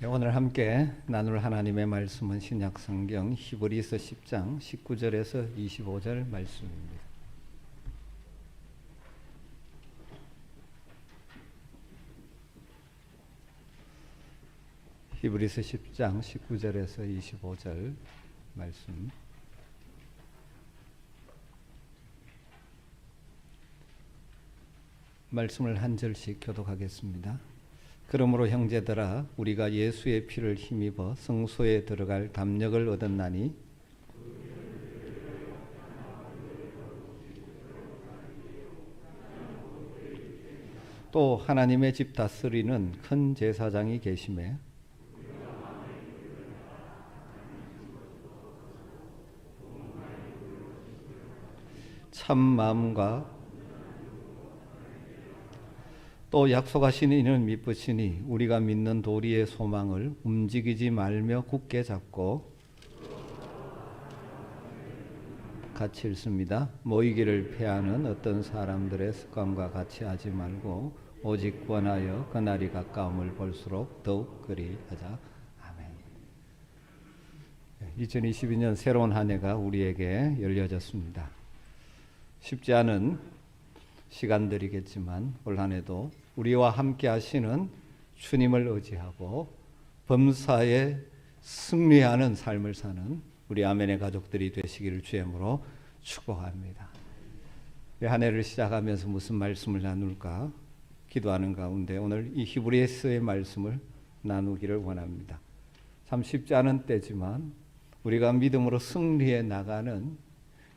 네, 오늘 함께 나눌 하나님의 말씀은 신약성경 히브리서 10장 19절에서 25절 말씀입니다. 히브리서 10장 19절에서 25절 말씀. 말씀을 한 절씩 교독하겠습니다. 그러므로 형제들아 우리가 예수의 피를 힘입어 성소에 들어갈 담력을 얻었나니 또 하나님의 집 다스리는 큰 제사장이 계심에 참 마음과 또 약속하신 이는 믿으시니 우리가 믿는 도리의 소망을 움직이지 말며 굳게 잡고 같이 읽습니다. 모이기를 패하는 어떤 사람들의 습관과 같이 하지 말고 오직 권하여 그날이 가까움을 볼수록 더욱 그리하자. 아멘. 2022년 새로운 한 해가 우리에게 열려졌습니다. 쉽지 않은 시간들이겠지만 올 한 해도 우리와 함께 하시는 주님을 의지하고 범사에 승리하는 삶을 사는 우리 아멘의 가족들이 되시기를 주의 이름으로 축복합니다. 한 해를 시작하면서 무슨 말씀을 나눌까 기도하는 가운데 오늘 이 히브리서의 말씀을 나누기를 원합니다. 참 쉽지 않은 때지만 우리가 믿음으로 승리해 나가는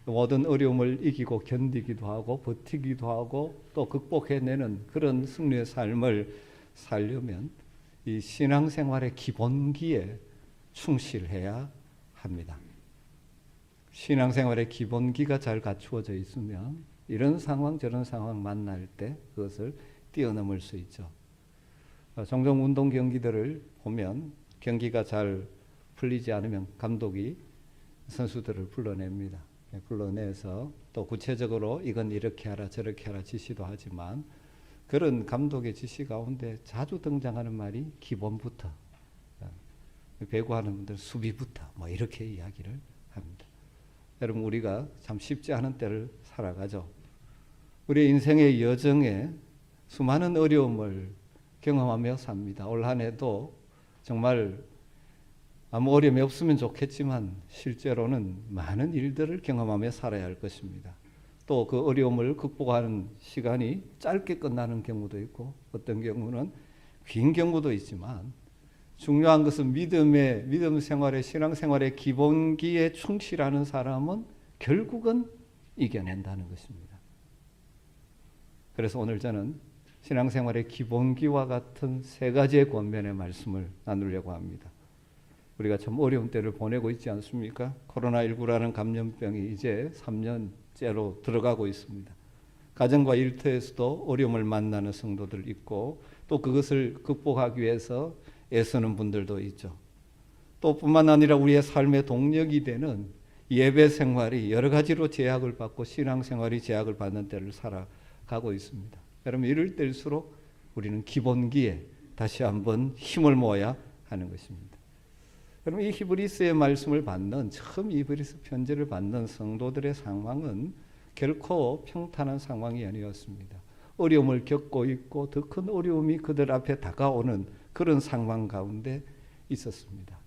모든 어려움을 이기고 견디기도 하고 버티기도 하고 또 극복해내는 그런 승리의 삶을 살려면 이 신앙생활의 기본기에 충실해야 합니다. 신앙생활의 기본기가 잘 갖추어져 있으면 이런 상황 저런 상황 만날 때 그것을 뛰어넘을 수 있죠. 종종 운동 경기들을 보면 경기가 잘 풀리지 않으면 감독이 선수들을 불러냅니다. 불러내서 또 구체적으로 이건 이렇게 하라 저렇게 하라 지시도 하지만 그런 감독의 지시 가운데 자주 등장하는 말이 기본부터, 배구하는 분들 수비부터 뭐 이렇게 이야기를 합니다. 여러분 우리가 참 쉽지 않은 때를 살아가죠. 우리 인생의 여정에 수많은 어려움을 경험하며 삽니다. 올 한 해도 정말 아무 어려움이 없으면 좋겠지만 실제로는 많은 일들을 경험하며 살아야 할 것입니다. 또 그 어려움을 극복하는 시간이 짧게 끝나는 경우도 있고 어떤 경우는 긴 경우도 있지만 중요한 것은 믿음 생활의 신앙 생활의 기본기에 충실하는 사람은 결국은 이겨낸다는 것입니다. 그래서 오늘 저는 신앙 생활의 기본기와 같은 세 가지의 권면의 말씀을 나누려고 합니다. 우리가 참 어려운 때를 보내고 있지 않습니까? 코로나19라는 감염병이 이제 3년째로 들어가고 있습니다. 가정과 일터에서도 어려움을 만나는 성도들 있고 또 그것을 극복하기 위해서 애쓰는 분들도 있죠. 또 뿐만 아니라 우리의 삶의 동력이 되는 예배 생활이 여러 가지로 제약을 받고 신앙 생활이 제약을 받는 때를 살아가고 있습니다. 여러분 이럴 때일수록 우리는 기본기에 다시 한번 힘을 모아야 하는 것입니다. 여러분 이 히브리서의 말씀을 받는 처음 히브리서 편지를 받는 성도들의 상황은 결코 평탄한 상황이 아니었습니다. 어려움을 겪고 있고 더 큰 어려움이 그들 앞에 다가오는 그런 상황 가운데 있었습니다.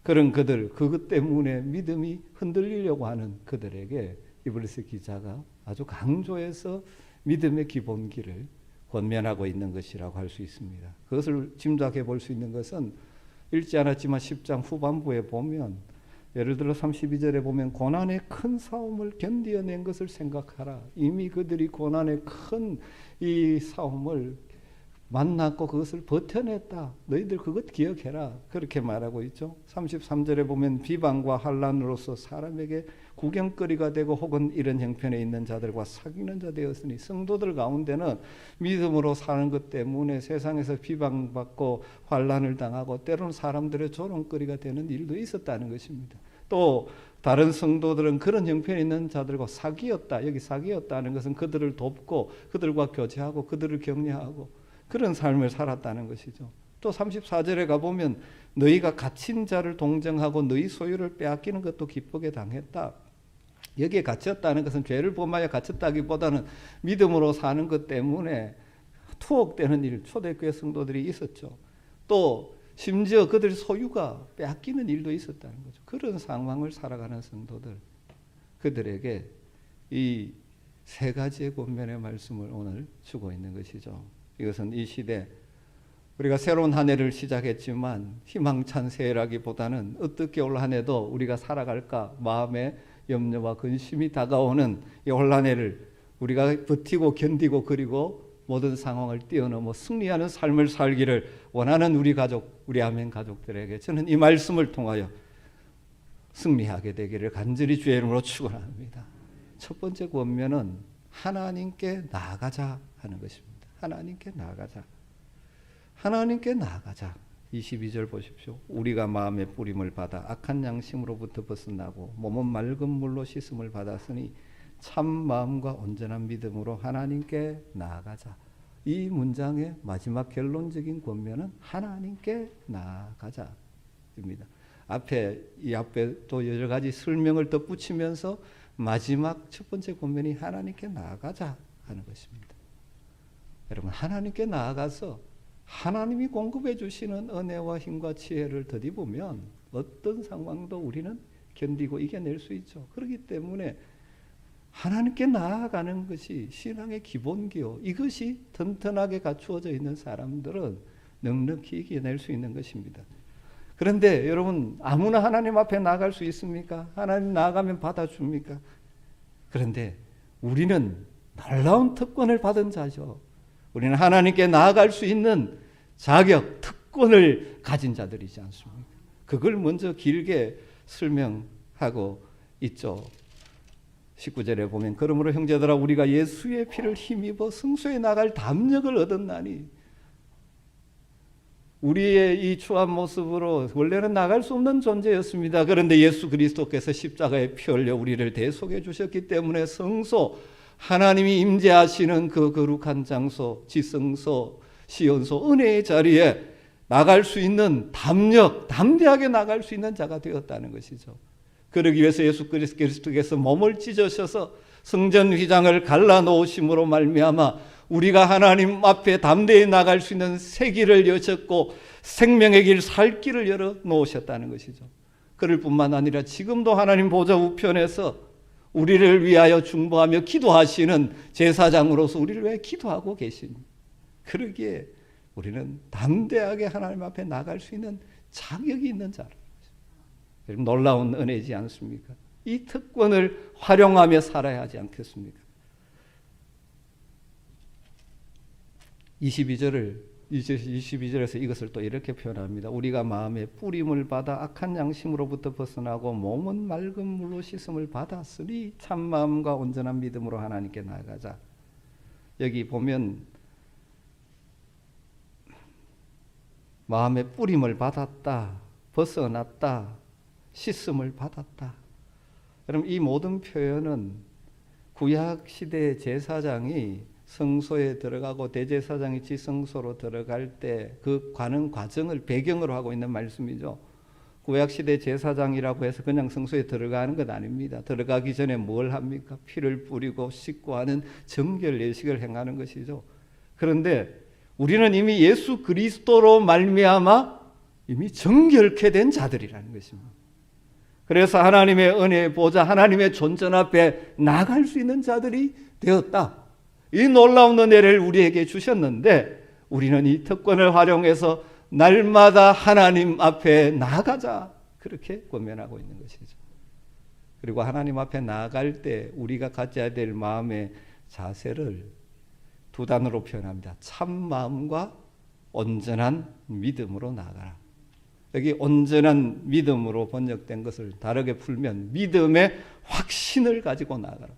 그런 그것 때문에 믿음이 흔들리려고 하는 그들에게 히브리서 기자가 아주 강조해서 믿음의 기본기를 권면하고 있는 것이라고 할 수 있습니다. 그것을 짐작해 볼 수 있는 것은 읽지 않았지만 10장 후반부에 보면 예를 들어 32절에 보면 고난의 큰 싸움을 견디어낸 것을 생각하라. 이미 그들이 고난의 큰 이 싸움을 만났고 그것을 버텨냈다. 너희들 그것 기억해라. 그렇게 말하고 있죠. 33절에 보면 비방과 환난으로서 사람에게 구경거리가 되고 혹은 이런 형편에 있는 자들과 사귀는 자 되었으니 성도들 가운데는 믿음으로 사는 것 때문에 세상에서 비방받고 환난을 당하고 때로는 사람들의 조롱거리가 되는 일도 있었다는 것입니다. 또 다른 성도들은 그런 형편에 있는 자들과 사귀었다. 여기 사귀었다는 것은 그들을 돕고 그들과 교제하고 그들을 격려하고 그런 삶을 살았다는 것이죠. 또 34절에 가보면 너희가 갇힌 자를 동정하고 너희 소유를 빼앗기는 것도 기쁘게 당했다. 여기에 갇혔다는 것은 죄를 범하여 갇혔다기보다는 믿음으로 사는 것 때문에 투옥되는 일, 초대교회 성도들이 있었죠. 또 심지어 그들 소유가 빼앗기는 일도 있었다는 거죠. 그런 상황을 살아가는 성도들, 그들에게 이 세 가지의 권면의 말씀을 오늘 주고 있는 것이죠. 이것은 이 시대 우리가 새로운 한 해를 시작했지만 희망찬 새해라기보다는 어떻게 올 한 해도 우리가 살아갈까 마음의 염려와 근심이 다가오는 이 올 한 해를 우리가 버티고 견디고 그리고 모든 상황을 뛰어넘어 승리하는 삶을 살기를 원하는 우리 가족, 우리 아멘 가족들에게 저는 이 말씀을 통하여 승리하게 되기를 간절히 주의 이름으로 축원합니다. 첫 번째 권면은 하나님께 나아가자 하는 것입니다. 하나님께 나아가자. 하나님께 나아가자. 22절 보십시오. 우리가 마음의 뿌림을 받아 악한 양심으로부터 벗어나고 몸은 맑은 물로 씻음을 받았으니 참 마음과 온전한 믿음으로 하나님께 나아가자. 이 문장의 마지막 결론적인 권면은 하나님께 나아가자입니다. 이 앞에 또 여러 가지 설명을 덧붙이면서 마지막 첫 번째 권면이 하나님께 나아가자 하는 것입니다. 여러분, 하나님께 나아가서 하나님이 공급해 주시는 은혜와 힘과 지혜를 덧입으면 어떤 상황도 우리는 견디고 이겨낼 수 있죠. 그렇기 때문에 하나님께 나아가는 것이 신앙의 기본기요. 이것이 튼튼하게 갖추어져 있는 사람들은 넉넉히 이겨낼 수 있는 것입니다. 그런데 여러분, 아무나 하나님 앞에 나아갈 수 있습니까? 하나님 나아가면 받아줍니까? 그런데 우리는 놀라운 특권을 받은 자죠. 우리는 하나님께 나아갈 수 있는 자격, 특권을 가진 자들이지 않습니까? 그걸 먼저 길게 설명하고 있죠. 19절에 보면 그러므로 형제들아 우리가 예수의 피를 힘입어 승소에 나갈 담력을 얻었나니, 우리의 이 추한 모습으로 원래는 나갈 수 없는 존재였습니다. 그런데 예수 그리스도께서 십자가에 피 흘려 우리를 대속해 주셨기 때문에 성소, 하나님이 임재하시는 그 거룩한 장소, 지성소, 시온소, 은혜의 자리에 나갈 수 있는 담력, 담대하게 나갈 수 있는 자가 되었다는 것이죠. 그러기 위해서 예수 그리스도께서 몸을 찢으셔서 성전 휘장을 갈라놓으심으로 말미암아 우리가 하나님 앞에 담대히 나갈 수 있는 새 길을 여셨고 생명의 길, 살 길을 열어 놓으셨다는 것이죠. 그럴 뿐만 아니라 지금도 하나님 보좌 우편에서 우리를 위하여 중보하며 기도하시는 제사장으로서 우리를 위해 기도하고 계십니다. 그러기에 우리는 담대하게 하나님 앞에 나갈 수 있는 자격이 있는 자라. 놀라운 은혜지 않습니까? 이 특권을 활용하며 살아야 하지 않겠습니까? 22절에서 이것을 또 이렇게 표현합니다. 우리가 마음의 뿌림을 받아 악한 양심으로부터 벗어나고 몸은 맑은 물로 씻음을 받았으니 참 마음과 온전한 믿음으로 하나님께 나아가자. 여기 보면 마음의 뿌림을 받았다, 벗어났다, 씻음을 받았다. 여러분, 이 모든 표현은 구약 시대의 제사장이 성소에 들어가고 대제사장이 지성소로 들어갈 때 그 가는 과정을 배경으로 하고 있는 말씀이죠. 구약시대 제사장이라고 해서 그냥 성소에 들어가는 것 아닙니다. 들어가기 전에 뭘 합니까? 피를 뿌리고 씻고 하는 정결 예식을 행하는 것이죠. 그런데 우리는 이미 예수 그리스도로 말미암아 이미 정결케 된 자들이라는 것입니다. 그래서 하나님의 은혜의 보좌, 하나님의 존전 앞에 나갈 수 있는 자들이 되었다. 이 놀라운 은혜를 우리에게 주셨는데 우리는 이 특권을 활용해서 날마다 하나님 앞에 나아가자, 그렇게 권면하고 있는 것이죠. 그리고 하나님 앞에 나아갈 때 우리가 가져야 될 마음의 자세를 두 단어로 표현합니다. 참 마음과 온전한 믿음으로 나아가라. 여기 온전한 믿음으로 번역된 것을 다르게 풀면 믿음의 확신을 가지고 나아가라.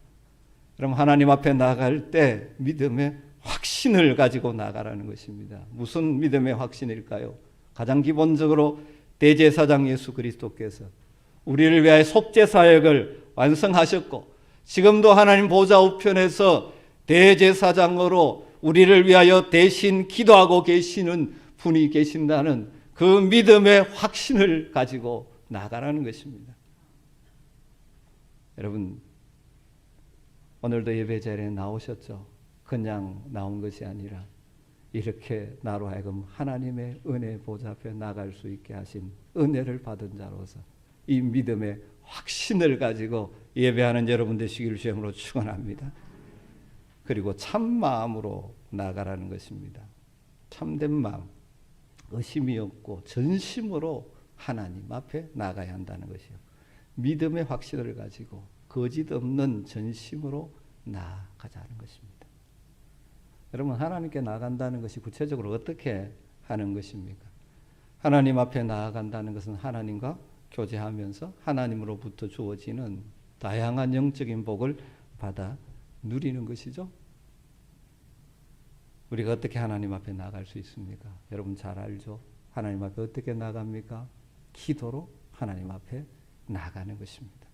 그럼 하나님 앞에 나아갈 때 믿음의 확신을 가지고 나아가라는 것입니다. 무슨 믿음의 확신일까요? 가장 기본적으로 대제사장 예수 그리스도께서 우리를 위하여 속죄사역을 완성하셨고 지금도 하나님 보좌 우편에서 대제사장으로 우리를 위하여 대신 기도하고 계시는 분이 계신다는 그 믿음의 확신을 가지고 나가라는 것입니다. 여러분, 오늘도 예배 자리에 나오셨죠? 그냥 나온 것이 아니라 이렇게 나로 하여금 하나님의 은혜 보좌 앞에 나갈 수 있게 하신 은혜를 받은 자로서 이 믿음의 확신을 가지고 예배하는 여러분 되시기를 주님으로 축원합니다. 그리고 참 마음으로 나가라는 것입니다. 참된 마음, 의심이 없고 전심으로 하나님 앞에 나가야 한다는 것이요. 믿음의 확신을 가지고 거짓 없는 전심으로 나아가자는 것입니다. 여러분, 하나님께 나아간다는 것이 구체적으로 어떻게 하는 것입니까? 하나님 앞에 나아간다는 것은 하나님과 교제하면서 하나님으로부터 주어지는 다양한 영적인 복을 받아 누리는 것이죠. 우리가 어떻게 하나님 앞에 나아갈 수 있습니까? 여러분 잘 알죠? 하나님 앞에 어떻게 나갑니까? 기도로 하나님 앞에 나가는 것입니다.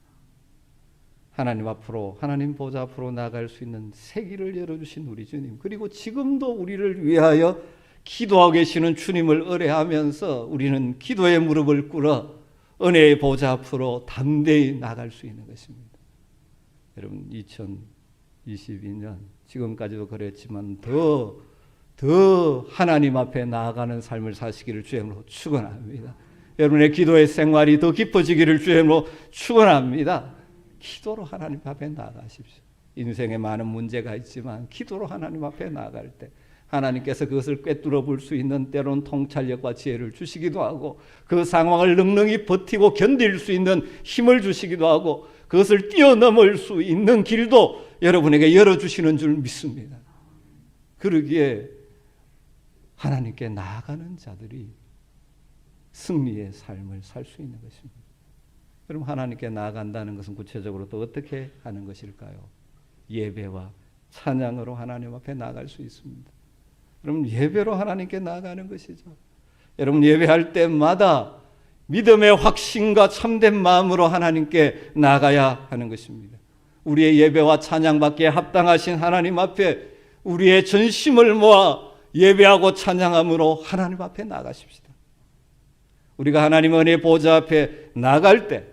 하나님 앞으로, 하나님 보좌 앞으로 나갈 수 있는 새 길을 열어주신 우리 주님, 그리고 지금도 우리를 위하여 기도하고 계시는 주님을 의뢰하면서 우리는 기도의 무릎을 꿇어 은혜의 보좌 앞으로 담대히 나갈 수 있는 것입니다. 여러분, 2022년 지금까지도 그랬지만 더 하나님 앞에 나아가는 삶을 사시기를 주님으로 축원합니다. 여러분의 기도의 생활이 더 깊어지기를 주님으로 축원합니다. 기도로 하나님 앞에 나아가십시오. 인생에 많은 문제가 있지만 기도로 하나님 앞에 나아갈 때 하나님께서 그것을 꿰뚫어 볼 수 있는 때로는 통찰력과 지혜를 주시기도 하고 그 상황을 넉넉히 버티고 견딜 수 있는 힘을 주시기도 하고 그것을 뛰어넘을 수 있는 길도 여러분에게 열어주시는 줄 믿습니다. 그러기에 하나님께 나아가는 자들이 승리의 삶을 살 수 있는 것입니다. 여러분, 하나님께 나아간다는 것은 구체적으로 또 어떻게 하는 것일까요? 예배와 찬양으로 하나님 앞에 나아갈 수 있습니다. 여러분, 예배로 하나님께 나아가는 것이죠. 여러분, 예배할 때마다 믿음의 확신과 참된 마음으로 하나님께 나아가야 하는 것입니다. 우리의 예배와 찬양받기에 합당하신 하나님 앞에 우리의 전심을 모아 예배하고 찬양함으로 하나님 앞에 나아가십시다. 우리가 하나님의 은혜 보좌 앞에 나갈 때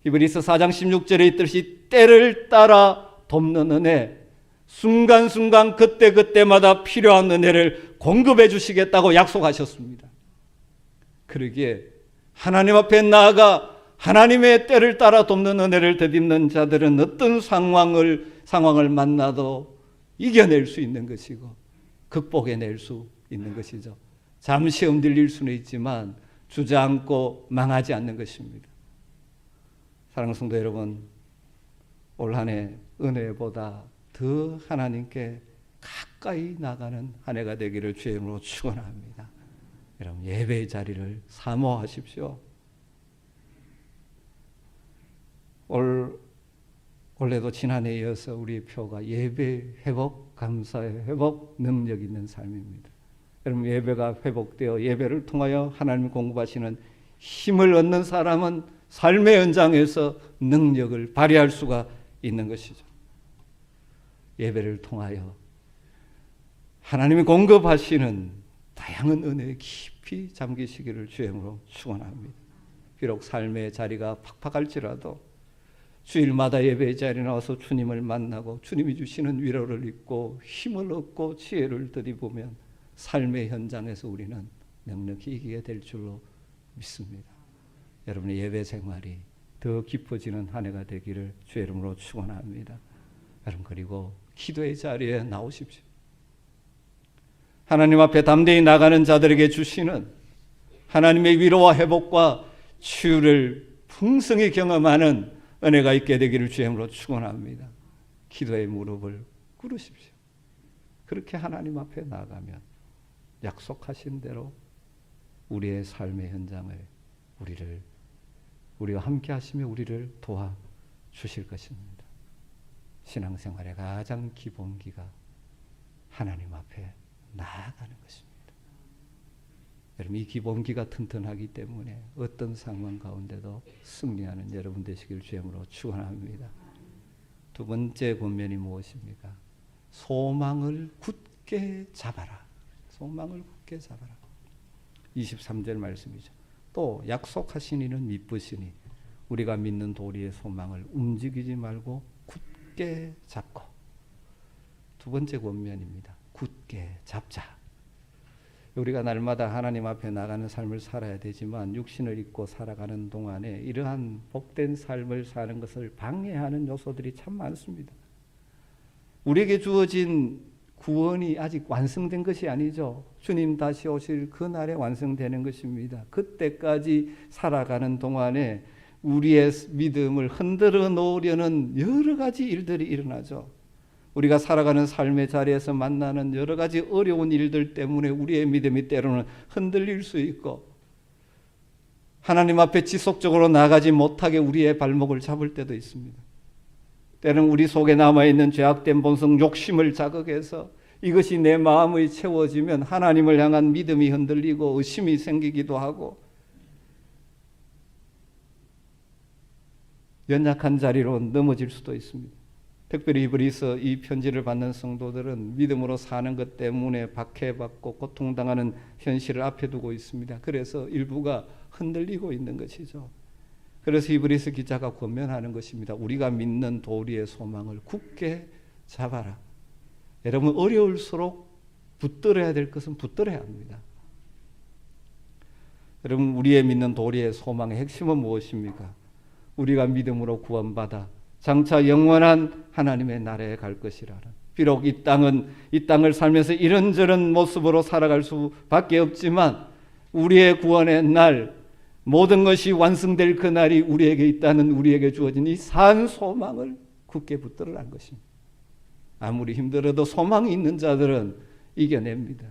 히브리서 4장 16절에 있듯이 때를 따라 돕는 은혜, 순간순간 그때그때마다 필요한 은혜를 공급해 주시겠다고 약속하셨습니다. 그러기에 하나님 앞에 나아가 하나님의 때를 따라 돕는 은혜를 되짚는 자들은 어떤 상황을 만나도 이겨낼 수 있는 것이고 극복해낼 수 있는 것이죠. 잠시 흔들릴 수는 있지만 주저앉고 망하지 않는 것입니다. 사랑하는 성도 여러분, 올 한 해 은혜보다 더 하나님께 가까이 나가는 한 해가 되기를 주의 이름으로 축원합니다. 여러분, 예배의 자리를 사모하십시오. 올해도 지난해에 이어서 우리의 표가 예배 회복, 감사의 회복, 능력 있는 삶입니다. 여러분, 예배가 회복되어 예배를 통하여 하나님이 공급하시는 힘을 얻는 사람은 삶의 현장에서 능력을 발휘할 수가 있는 것이죠. 예배를 통하여 하나님이 공급하시는 다양한 은혜에 깊이 잠기시기를 주님으로 축원합니다. 비록 삶의 자리가 팍팍할지라도 주일마다 예배의 자리에 나와서 주님을 만나고 주님이 주시는 위로를 입고 힘을 얻고 지혜를 들이보면 삶의 현장에서 우리는 넉넉히 이기게 될 줄로 믿습니다. 여러분의 예배 생활이 더 깊어지는 한 해가 되기를 주의 이름으로 축원합니다. 여러분, 그리고 기도의 자리에 나오십시오. 하나님 앞에 담대히 나가는 자들에게 주시는 하나님의 위로와 회복과 치유를 풍성히 경험하는 은혜가 있게 되기를 주의 이름으로 축원합니다. 기도의 무릎을 꿇으십시오. 그렇게 하나님 앞에 나가면 약속하신 대로 우리의 삶의 현장을 우리와 함께 하시며 우리를 도와주실 것입니다. 신앙생활의 가장 기본기가 하나님 앞에 나아가는 것입니다. 여러분, 이 기본기가 튼튼하기 때문에 어떤 상황 가운데도 승리하는 여러분 되시길 주님으로 축원합니다. 두 번째 권면이 무엇입니까? 소망을 굳게 잡아라. 소망을 굳게 잡아라. 23절 말씀이죠. 또 약속하신 이는 미쁘시니 우리가 믿는 도리의 소망을 움직이지 말고 굳게 잡고. 두 번째 권면입니다. 굳게 잡자. 우리가 날마다 하나님 앞에 나가는 삶을 살아야 되지만 육신을 입고 살아가는 동안에 이러한 복된 삶을 사는 것을 방해하는 요소들이 참 많습니다. 우리에게 주어진 구원이 아직 완성된 것이 아니죠. 주님 다시 오실 그날에 완성되는 것입니다. 그때까지 살아가는 동안에 우리의 믿음을 흔들어 놓으려는 여러 가지 일들이 일어나죠. 우리가 살아가는 삶의 자리에서 만나는 여러 가지 어려운 일들 때문에 우리의 믿음이 때로는 흔들릴 수 있고 하나님 앞에 지속적으로 나가지 못하게 우리의 발목을 잡을 때도 있습니다. 때로는 우리 속에 남아있는 죄악된 본성 욕심을 자극해서 이것이 내 마음이 채워지면 하나님을 향한 믿음이 흔들리고 의심이 생기기도 하고 연약한 자리로 넘어질 수도 있습니다. 특별히 히브리서 이 편지를 받는 성도들은 믿음으로 사는 것 때문에 박해받고 고통당하는 현실을 앞에 두고 있습니다. 그래서 일부가 흔들리고 있는 것이죠. 그래서 히브리서 기자가 권면하는 것입니다. 우리가 믿는 도리의 소망을 굳게 잡아라. 여러분 어려울수록 붙들어야 될 것은 붙들어야 합니다. 여러분 우리의 믿는 도리의 소망의 핵심은 무엇입니까? 우리가 믿음으로 구원받아 장차 영원한 하나님의 나라에 갈 것이라는. 비록 이 땅을 살면서 이런저런 모습으로 살아갈 수밖에 없지만 우리의 구원의 날 모든 것이 완성될 그 날이 우리에게 있다는 우리에게 주어진 이 산 소망을 굳게 붙들으라는 것입니다. 아무리 힘들어도 소망이 있는 자들은 이겨냅니다.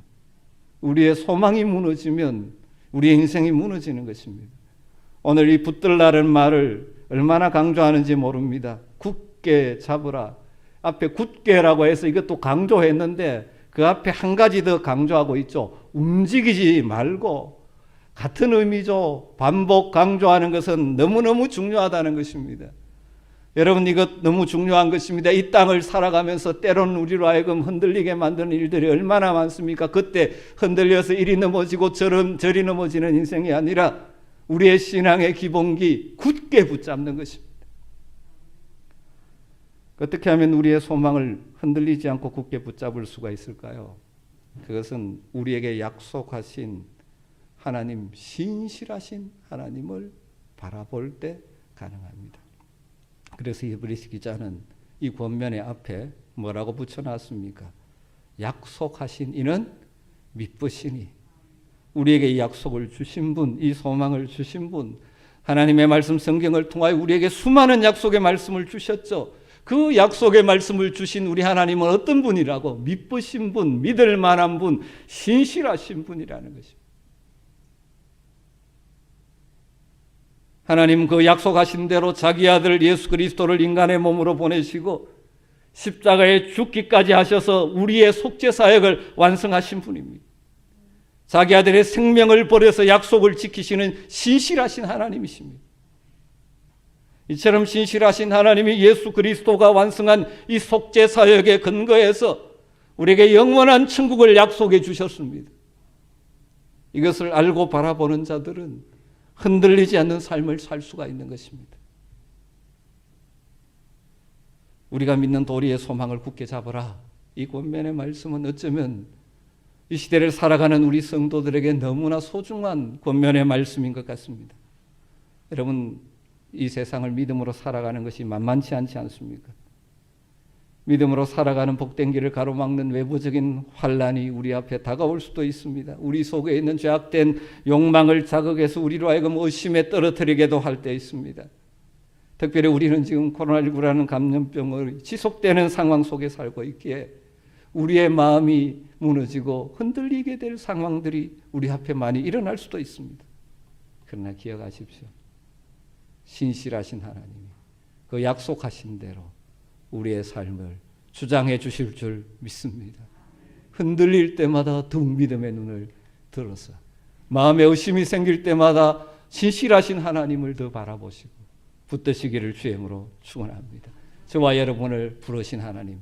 우리의 소망이 무너지면 우리의 인생이 무너지는 것입니다. 오늘 이 붙들라는 말을 얼마나 강조하는지 모릅니다. 굳게 잡으라. 앞에 굳게라고 해서 이것도 강조했는데 그 앞에 한 가지 더 강조하고 있죠. 움직이지 말고. 같은 의미죠. 반복 강조하는 것은 너무너무 중요하다는 것입니다. 여러분 이것 너무 중요한 것입니다. 이 땅을 살아가면서 때로는 우리로 하여금 흔들리게 만드는 일들이 얼마나 많습니까? 그때 흔들려서 이리 넘어지고 저리 넘어지는 인생이 아니라 우리의 신앙의 기본기 굳게 붙잡는 것입니다. 어떻게 하면 우리의 소망을 흔들리지 않고 굳게 붙잡을 수가 있을까요? 그것은 우리에게 약속하신 하나님, 신실하신 하나님을 바라볼 때 가능합니다. 그래서 히브리서 기자는 이 권면의 앞에 뭐라고 붙여놨습니까? 약속하신 이는 미쁘시니. 우리에게 이 약속을 주신 분, 이 소망을 주신 분, 하나님의 말씀 성경을 통하여 우리에게 수많은 약속의 말씀을 주셨죠. 그 약속의 말씀을 주신 우리 하나님은 어떤 분이라고? 미쁘신 분, 믿을 만한 분, 신실하신 분이라는 것입니다. 하나님 그 약속하신 대로 자기 아들 예수 그리스도를 인간의 몸으로 보내시고 십자가에 죽기까지 하셔서 우리의 속죄 사역을 완성하신 분입니다. 자기 아들의 생명을 버려서 약속을 지키시는 신실하신 하나님이십니다. 이처럼 신실하신 하나님이 예수 그리스도가 완성한 이 속죄 사역에 근거해서 우리에게 영원한 천국을 약속해 주셨습니다. 이것을 알고 바라보는 자들은 흔들리지 않는 삶을 살 수가 있는 것입니다. 우리가 믿는 도리의 소망을 굳게 잡으라. 이 권면의 말씀은 어쩌면 이 시대를 살아가는 우리 성도들에게 너무나 소중한 권면의 말씀인 것 같습니다. 여러분, 이 세상을 믿음으로 살아가는 것이 만만치 않지 않습니까? 믿음으로 살아가는 복된 길을 가로막는 외부적인 환란이 우리 앞에 다가올 수도 있습니다. 우리 속에 있는 죄악된 욕망을 자극해서 우리로 하여금 의심에 떨어뜨리게도 할 때 있습니다. 특별히 우리는 지금 코로나19라는 감염병을 지속되는 상황 속에 살고 있기에 우리의 마음이 무너지고 흔들리게 될 상황들이 우리 앞에 많이 일어날 수도 있습니다. 그러나 기억하십시오. 신실하신 하나님이 그 약속하신 대로 우리의 삶을 주장해 주실 줄 믿습니다. 흔들릴 때마다 더욱 믿음의 눈을 들어서 마음에 의심이 생길 때마다 신실하신 하나님을 더 바라보시고 붙드시기를 주임으로 축원합니다. 저와 여러분을 부르신 하나님,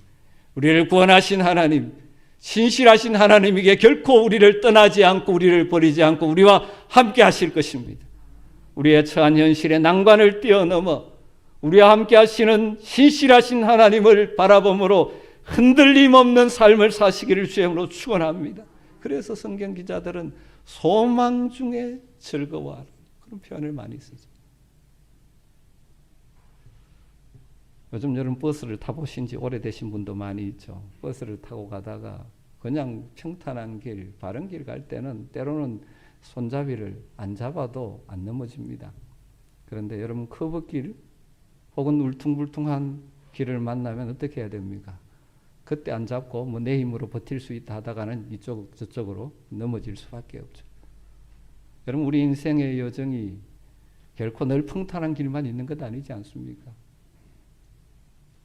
우리를 구원하신 하나님, 신실하신 하나님에게 결코 우리를 떠나지 않고 우리를 버리지 않고 우리와 함께 하실 것입니다. 우리의 처한 현실의 난관을 뛰어넘어 우리와 함께 하시는 신실하신 하나님을 바라봄으로 흔들림 없는 삶을 사시기를 주임으로 축원합니다. 그래서 성경 기자들은 소망 중에 즐거워하라 그런 표현을 많이 쓰죠. 요즘 여러분 버스를 타보신 지 오래되신 분도 많이 있죠. 버스를 타고 가다가 그냥 평탄한 길, 바른 길 갈 때는 때로는 손잡이를 안 잡아도 안 넘어집니다. 그런데 여러분 커브길 혹은 울퉁불퉁한 길을 만나면 어떻게 해야 됩니까? 그때 안 잡고 뭐 내 힘으로 버틸 수 있다 하다가는 이쪽 저쪽으로 넘어질 수밖에 없죠. 여러분 우리 인생의 여정이 결코 늘 평탄한 길만 있는 것 아니지 않습니까?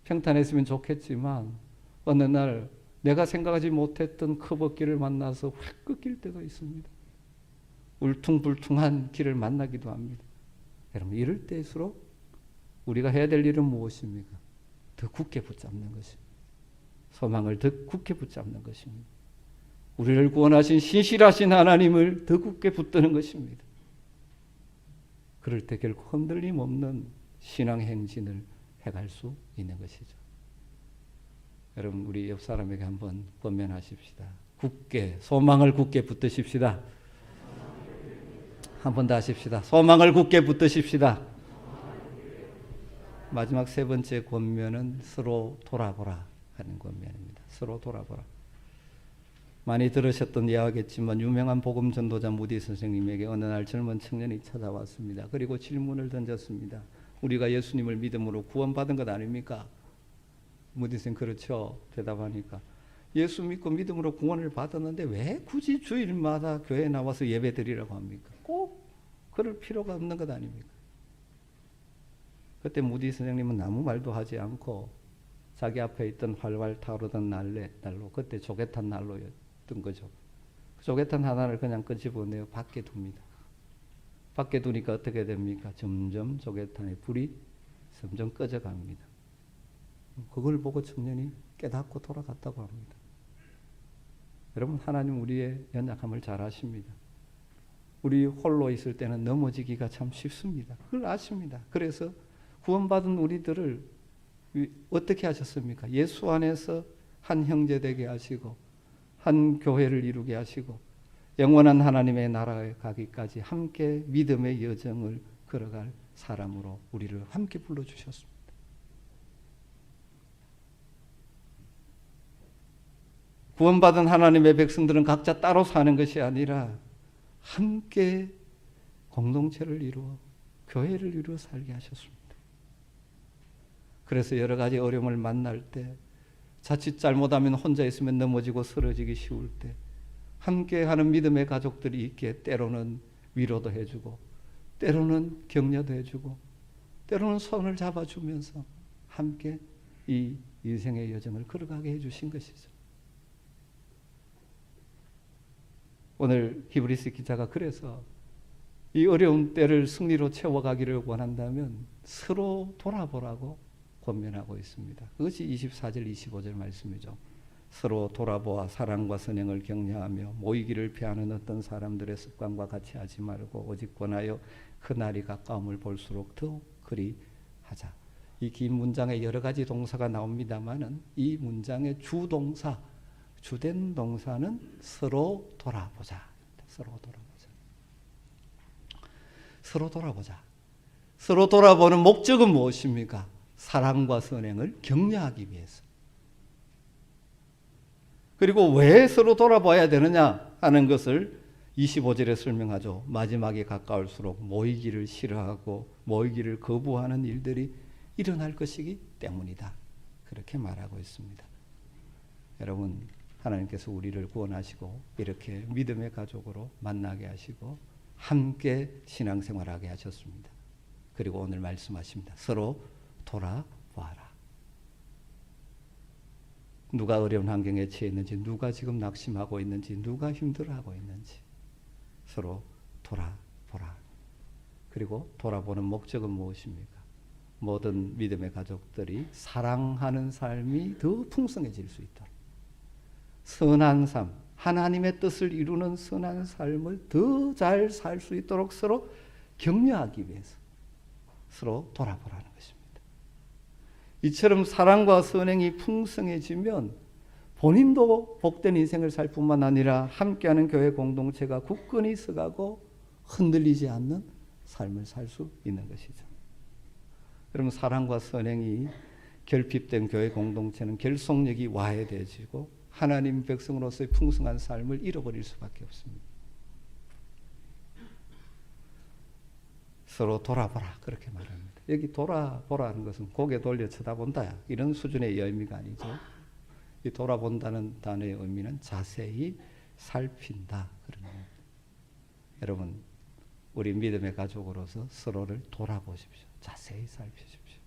평탄했으면 좋겠지만 어느 날 내가 생각하지 못했던 커브길을 만나서 확 꺾일 때도 있습니다. 울퉁불퉁한 길을 만나기도 합니다. 여러분 이럴 때일수록 우리가 해야 될 일은 무엇입니까? 더 굳게 붙잡는 것입니다. 소망을 더 굳게 붙잡는 것입니다. 우리를 구원하신 신실하신 하나님을 더 굳게 붙드는 것입니다. 그럴 때 결코 흔들림 없는 신앙 행진을 해갈 수 있는 것이죠. 여러분 우리 옆 사람에게 한번 권면하십시다. 굳게 소망을 굳게 붙드십시다. 한 번 더 하십시다. 소망을 굳게 붙드십시다. 마지막 세 번째 권면은 서로 돌아보라 하는 권면입니다. 서로 돌아보라. 많이 들으셨던 이야기겠지만 유명한 복음 전도자 무디 선생님에게 어느 날 젊은 청년이 찾아왔습니다. 그리고 질문을 던졌습니다. 우리가 예수님을 믿음으로 구원받은 것 아닙니까? 무디 선생 그렇죠. 대답하니까 예수 믿고 믿음으로 구원을 받았는데 왜 굳이 주일마다 교회에 나와서 예배 드리라고 합니까? 꼭 그럴 필요가 없는 것 아닙니까? 그때 무디 선생님은 아무 말도 하지 않고 자기 앞에 있던 활활 타오르던 난로, 그때 조개탄 난로였던 거죠. 그 조개탄 하나를 그냥 끄집어내어 밖에 둡니다. 밖에 두니까 어떻게 됩니까? 점점 조개탄의 불이 점점 꺼져갑니다. 그걸 보고 청년이 깨닫고 돌아갔다고 합니다. 여러분 하나님 우리의 연약함을 잘 아십니다. 우리 홀로 있을 때는 넘어지기가 참 쉽습니다. 그걸 아십니다. 그래서 구원받은 우리들을 어떻게 하셨습니까? 예수 안에서 한 형제 되게 하시고 한 교회를 이루게 하시고 영원한 하나님의 나라에 가기까지 함께 믿음의 여정을 걸어갈 사람으로 우리를 함께 불러주셨습니다. 구원받은 하나님의 백성들은 각자 따로 사는 것이 아니라 함께 공동체를 이루어 교회를 이루어 살게 하셨습니다. 그래서 여러 가지 어려움을 만날 때 자칫 잘못하면 혼자 있으면 넘어지고 쓰러지기 쉬울 때 함께하는 믿음의 가족들이 있기에 때로는 위로도 해주고 때로는 격려도 해주고 때로는 손을 잡아주면서 함께 이 인생의 여정을 걸어가게 해주신 것이죠. 오늘 히브리서 기자가 그래서 이 어려운 때를 승리로 채워가기를 원한다면 서로 돌아보라고 권면하고 있습니다. 그것이 24절 25절 말씀이죠. 서로 돌아보아 사랑과 선행을 격려하며 모이기를 피하는 어떤 사람들의 습관과 같이 하지 말고 오직 권하여 그날이 가까움을 볼수록 더 그리 하자. 이 긴 문장에 여러 가지 동사가 나옵니다마는 이 문장의 주동사, 주된 동사는 서로 돌아보자. 서로 돌아보자. 서로 돌아보자. 서로 돌아보는 목적은 무엇입니까? 사랑과 선행을 격려하기 위해서. 그리고 왜 서로 돌아봐야 되느냐 하는 것을 25절에 설명하죠. 마지막에 가까울수록 모이기를 싫어하고 모이기를 거부하는 일들이 일어날 것이기 때문이다. 그렇게 말하고 있습니다. 여러분, 하나님께서 우리를 구원하시고 이렇게 믿음의 가족으로 만나게 하시고 함께 신앙생활하게 하셨습니다. 그리고 오늘 말씀하십니다. 서로 돌아봐라. 누가 어려운 환경에 처해 있는지, 누가 지금 낙심하고 있는지, 누가 힘들어하고 있는지 서로 돌아보라. 그리고 돌아보는 목적은 무엇입니까? 모든 믿음의 가족들이 사랑하는 삶이 더 풍성해질 수 있도록, 선한 삶, 하나님의 뜻을 이루는 선한 삶을 더 잘 살 수 있도록 서로 격려하기 위해서 서로 돌아보라는 것입니다. 이처럼 사랑과 선행이 풍성해지면 본인도 복된 인생을 살 뿐만 아니라 함께하는 교회 공동체가 굳건히 서가고 흔들리지 않는 삶을 살 수 있는 것이죠. 여러분, 사랑과 선행이 결핍된 교회 공동체는 결속력이 와해되어지고 하나님 백성으로서의 풍성한 삶을 잃어버릴 수밖에 없습니다. 서로 돌아보라, 그렇게 말합니다. 여기 돌아보라는 것은 고개 돌려 쳐다본다, 이런 수준의 의미가 아니죠. 이 돌아본다는 단어의 의미는 자세히 살핀다, 그런 겁니다. 여러분, 우리 믿음의 가족으로서 서로를 돌아보십시오. 자세히 살피십시오.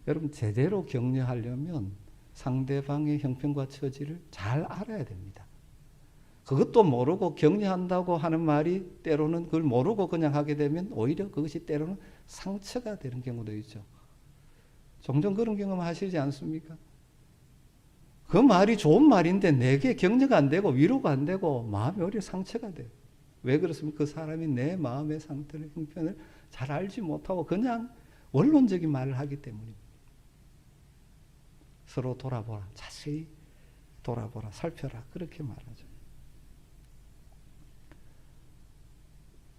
여러분, 제대로 격려하려면 상대방의 형편과 처지를 잘 알아야 됩니다. 그것도 모르고 격려한다고 하는 말이 때로는 그걸 모르고 그냥 하게 되면 오히려 그것이 때로는 상처가 되는 경우도 있죠. 종종 그런 경험 하시지 않습니까? 그 말이 좋은 말인데 내게 격려가 안 되고 위로가 안 되고 마음이 오히려 상처가 돼요. 왜 그렇습니까? 그 사람이 내 마음의 상태를, 형편을 잘 알지 못하고 그냥 원론적인 말을 하기 때문입니다. 서로 돌아보라, 자세히 돌아보라, 살펴라, 그렇게 말하죠.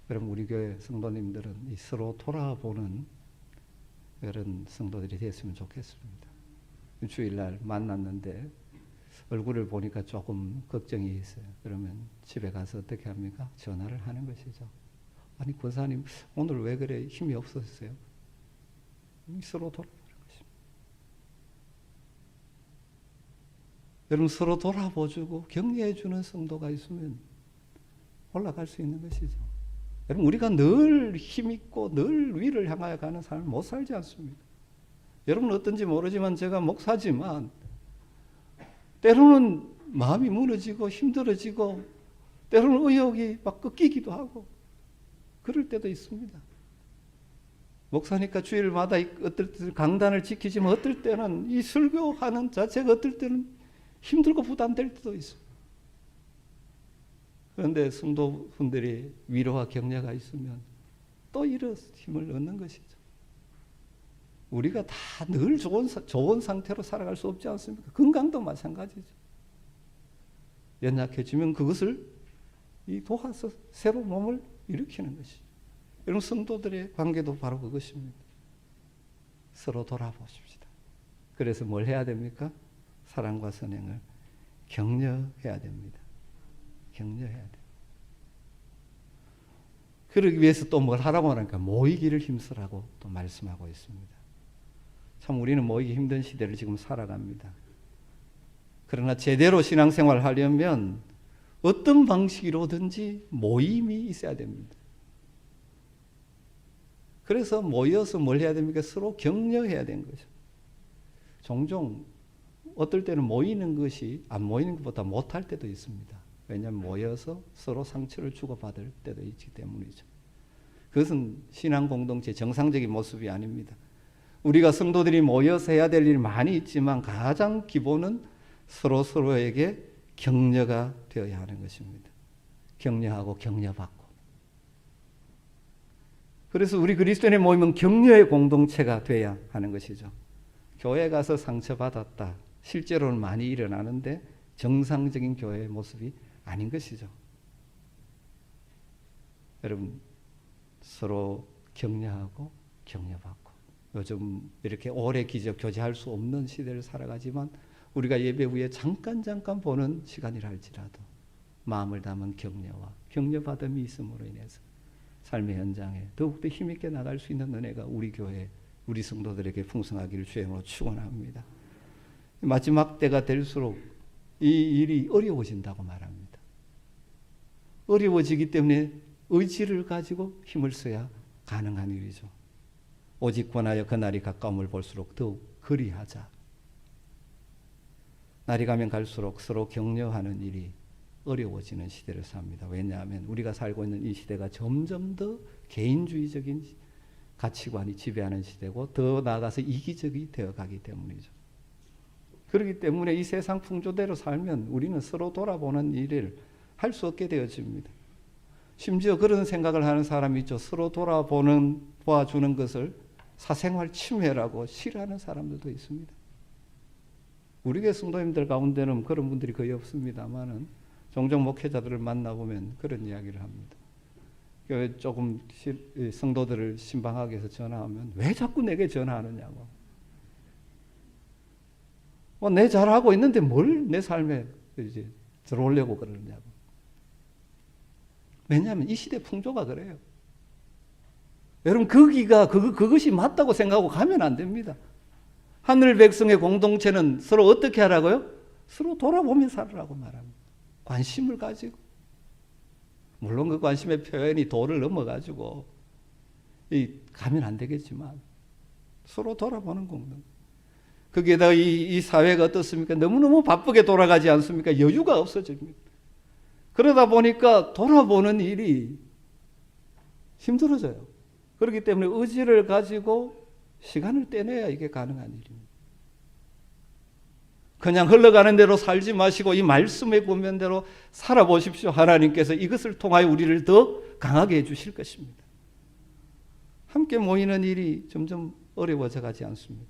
그럼 우리 교회 성도님들은 이 서로 돌아보는 그런 성도들이 됐으면 좋겠습니다. 주일날 만났는데 얼굴을 보니까 조금 걱정이 있어요. 그러면 집에 가서 어떻게 합니까? 전화를 하는 것이죠. 아니, 권사님 오늘 왜 그래? 힘이 없었어요? 서로 돌아보는 것입니다. 여러분, 서로 돌아보주고 격려해주는 성도가 있으면 올라갈 수 있는 것이죠. 여러분, 우리가 늘 힘있고 늘 위를 향하여 가는 삶을 못 살지 않습니까? 여러분 어떤지 모르지만 제가 목사지만 때로는 마음이 무너지고 힘들어지고 때로는 의욕이 막 꺾이기도 하고 그럴 때도 있습니다. 목사니까 주일마다 어떨 때는 강단을 지키지만 어떨 때는 이 설교하는 자체가 어떨 때는 힘들고 부담될 때도 있습니다. 그런데 성도분들이 위로와 격려가 있으면 또 이런 힘을 얻는 것이죠. 우리가 다 늘 좋은 상태로 살아갈 수 없지 않습니까? 건강도 마찬가지죠. 연약해지면 그것을 도와서 새로 몸을 일으키는 것이죠. 여러분, 성도들의 관계도 바로 그것입니다. 서로 돌아보십시다. 그래서 뭘 해야 됩니까? 사랑과 선행을 격려해야 됩니다. 격려해야 돼요. 그러기 위해서 또 뭘 하라고 하니까 모이기를 힘쓰라고 또 말씀하고 있습니다. 참 우리는 모이기 힘든 시대를 지금 살아갑니다. 그러나 제대로 신앙생활을 하려면 어떤 방식으로든지 모임이 있어야 됩니다. 그래서 모여서 뭘 해야 됩니까? 서로 격려해야 되는 거죠. 종종 어떨 때는 모이는 것이 안 모이는 것보다 못할 때도 있습니다. 왜냐하면 모여서 서로 상처를 주고받을 때도 있기 때문이죠. 그것은 신앙 공동체 정상적인 모습이 아닙니다. 우리가 성도들이 모여서 해야 될 일이 많이 있지만 가장 기본은 서로에게 격려가 되어야 하는 것입니다. 격려하고 격려받고. 그래서 우리 그리스도인의 모임은 격려의 공동체가 되어야 하는 것이죠. 교회 가서 상처받았다. 실제로는 많이 일어나는데 정상적인 교회의 모습이 아닌 것이죠. 여러분, 서로 격려하고 격려받고. 요즘 이렇게 오래 교제할 수 없는 시대를 살아가지만 우리가 예배 후에 잠깐 보는 시간이라 할지라도 마음을 담은 격려와 격려받음이 있음으로 인해서 삶의 현장에 더욱더 힘있게 나갈 수 있는 은혜가 우리 교회, 우리 성도들에게 풍성하기를 주님으로 축원합니다. 마지막 때가 될수록 이 일이 어려워진다고 말합니다. 어려워지기 때문에 의지를 가지고 힘을 써야 가능한 일이죠. 오직 권하여 그날이 가까움을 볼수록 더욱 그리하자. 날이 가면 갈수록 서로 격려하는 일이 어려워지는 시대를 삽니다. 왜냐하면 우리가 살고 있는 이 시대가 점점 더 개인주의적인 가치관이 지배하는 시대고 더 나아가서 이기적이 되어가기 때문이죠. 그렇기 때문에 이 세상 풍조대로 살면 우리는 서로 돌아보는 일을 할 수 없게 되어집니다. 심지어 그런 생각을 하는 사람이 있죠. 서로 도와주는 것을 사생활 침해라고 싫어하는 사람들도 있습니다. 우리 교회 성도님들 가운데는 그런 분들이 거의 없습니다만은 종종 목회자들을 만나보면 그런 이야기를 합니다. 교회 조금 성도들을 신방하게 해서 전화하면 왜 자꾸 내게 전화하느냐고. 내 잘하고 있는데 뭘 내 삶에 이제 들어오려고 그러느냐고. 왜냐하면 이 시대 풍조가 그래요. 여러분 그것이 맞다고 생각하고 가면 안 됩니다. 하늘 백성의 공동체는 서로 어떻게 하라고요? 서로 돌아보며 살으라고 말합니다. 관심을 가지고. 물론 그 관심의 표현이 도를 넘어가지고 가면 안 되겠지만 서로 돌아보는 공동. 거기에다가 이 사회가 어떻습니까? 너무너무 바쁘게 돌아가지 않습니까? 여유가 없어집니다. 그러다 보니까 돌아보는 일이 힘들어져요. 그렇기 때문에 의지를 가지고 시간을 떼내야 이게 가능한 일입니다. 그냥 흘러가는 대로 살지 마시고 이 말씀의 권면대로 살아보십시오. 하나님께서 이것을 통하여 우리를 더 강하게 해주실 것입니다. 함께 모이는 일이 점점 어려워져 가지 않습니다.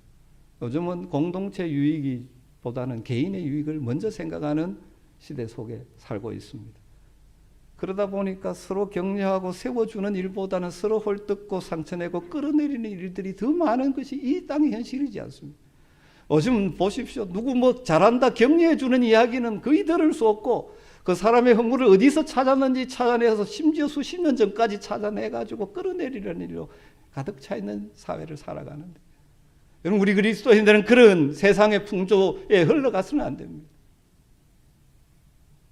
요즘은 공동체 유익보다는 개인의 유익을 먼저 생각하는 시대 속에 살고 있습니다. 그러다 보니까 서로 격려하고 세워주는 일보다는 서로 헐뜯고 상처내고 끌어내리는 일들이 더 많은 것이 이 땅의 현실이지 않습니까? 요즘 보십시오. 누구 잘한다 격려해주는 이야기는 거의 들을 수 없고 그 사람의 허물을 어디서 찾았는지 찾아내서 심지어 수십 년 전까지 찾아내가지고 끌어내리려는 일로 가득 차 있는 사회를 살아가는데 여러분 우리 그리스도인들은 그런 세상의 풍조에 흘러가서는 안 됩니다.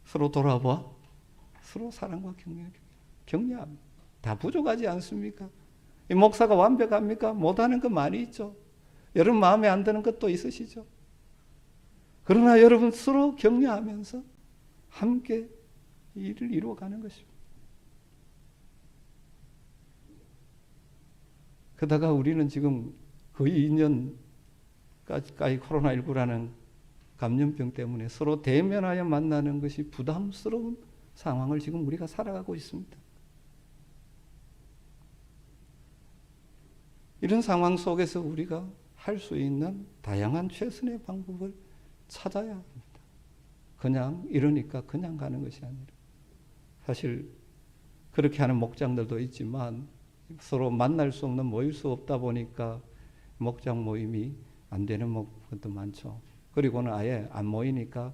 서로 돌아봐. 서로 사랑과 격려합니다. 다 부족하지 않습니까? 이 목사가 완벽합니까? 못하는 거 많이 있죠. 여러분 마음에 안 드는 것도 있으시죠. 그러나 여러분 서로 격려하면서 함께 일을 이루어가는 것입니다. 그러다가 우리는 지금 거의 2년까지 코로나19라는 감염병 때문에 서로 대면하여 만나는 것이 부담스러운 상황을 지금 우리가 살아가고 있습니다. 이런 상황 속에서 우리가 할 수 있는 다양한 최선의 방법을 찾아야 합니다. 그냥 이러니까 그냥 가는 것이 아니라 사실 그렇게 하는 목장들도 있지만 서로 만날 수 없는 모일 수 없다 보니까 목장 모임이 안 되는 것도 많죠. 그리고는 아예 안 모이니까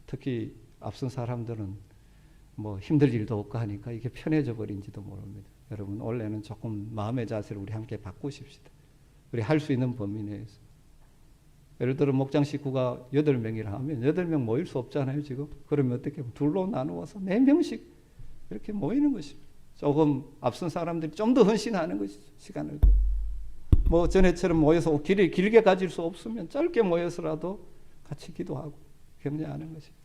특히 앞선 사람들은 힘들 일도 없고 하니까 이게 편해져 버린지도 모릅니다. 여러분 원래는 조금 마음의 자세를 우리 함께 바꾸십시다. 우리 할 수 있는 범위 내에서. 예를 들어 목장 식구가 8명이라 하면 8명 모일 수 없잖아요 지금. 그러면 어떻게 둘로 나누어서 4명씩 이렇게 모이는 것입니다. 조금 앞선 사람들이 좀 더 헌신하는 것이죠. 시간을. 전에처럼 모여서 길게 가질 수 없으면 짧게 모여서라도 같이 기도하고 격려하는 것입니다.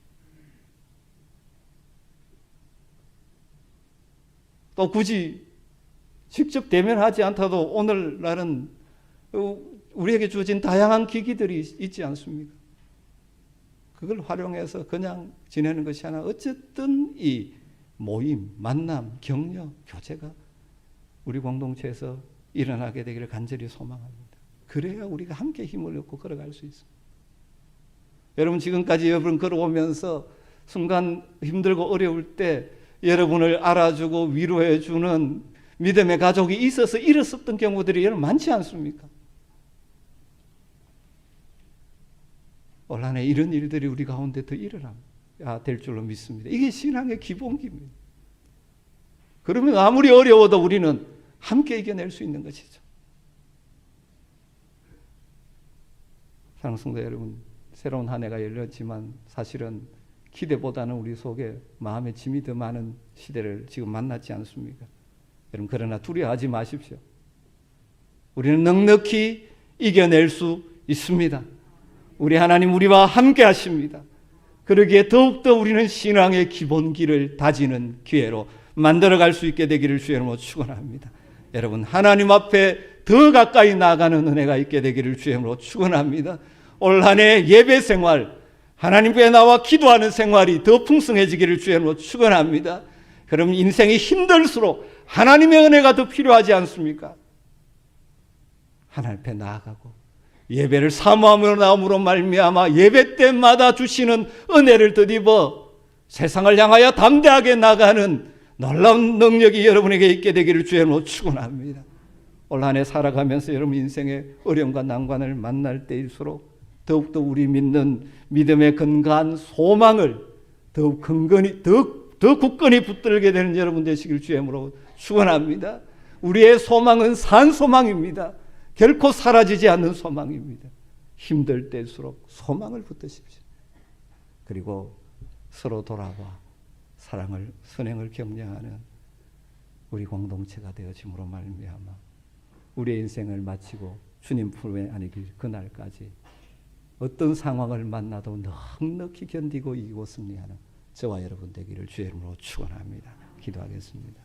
또 굳이 직접 대면하지 않더라도 오늘날은 우리에게 주어진 다양한 기기들이 있지 않습니까? 그걸 활용해서 그냥 지내는 것이 아니라 어쨌든 이 모임, 만남, 격려, 교제가 우리 공동체에서 일어나게 되기를 간절히 소망합니다. 그래야 우리가 함께 힘을 얻고 걸어갈 수 있습니다. 여러분 지금까지 여러분 걸어오면서 순간 힘들고 어려울 때 여러분을 알아주고 위로해주는 믿음의 가족이 있어서 일었었던 경우들이 여러분 많지 않습니까? 올 한 해 이런 일들이 우리 가운데 더 일어나야 될 줄로 믿습니다. 이게 신앙의 기본기입니다. 그러면 아무리 어려워도 우리는 함께 이겨낼 수 있는 것이죠. 사랑하는 성도 여러분, 새로운 한 해가 열렸지만 사실은 기대보다는 우리 속에 마음의 짐이 더 많은 시대를 지금 만났지 않습니까? 여러분 그러나 두려워하지 마십시오. 우리는 넉넉히 이겨낼 수 있습니다. 우리 하나님 우리와 함께 하십니다. 그러기에 더욱더 우리는 신앙의 기본기를 다지는 기회로 만들어갈 수 있게 되기를 주의 이름으로 축원합니다. 여러분 하나님 앞에 더 가까이 나아가는 은혜가 있게 되기를 주의 이름으로 축원합니다. 올 한 해 예배 생활, 하나님께 나와 기도하는 생활이 더 풍성해지기를 주의 이름으로 축원합니다. 그럼 인생이 힘들수록 하나님의 은혜가 더 필요하지 않습니까? 하나님 앞에 나아가고 예배를 사모함으로 나옴으로 말미암아 예배 때마다 주시는 은혜를 덧입어 세상을 향하여 담대하게 나가는 놀라운 능력이 여러분에게 있게 되기를 주의 이름으로 축원합니다. 올 한 해 살아가면서 여러분 인생의 어려움과 난관을 만날 때일수록 더욱더 우리 믿는 믿음의 근거한 소망을 더욱 근근히 더 굳건히 붙들게 되는 여러분 되시길 주의 이름으로 축원합니다. 우리의 소망은 산 소망입니다. 결코 사라지지 않는 소망입니다. 힘들 때일수록 소망을 붙드십시오. 그리고 서로 돌아와 사랑을 선행을 격려하는 우리 공동체가 되어짐으로 말미암아 우리의 인생을 마치고 주님 품에 안기길 그날까지 어떤 상황을 만나도 넉넉히 견디고 이기고 승리하는 저와 여러분 되기를 주의 이름으로 축원합니다. 기도하겠습니다.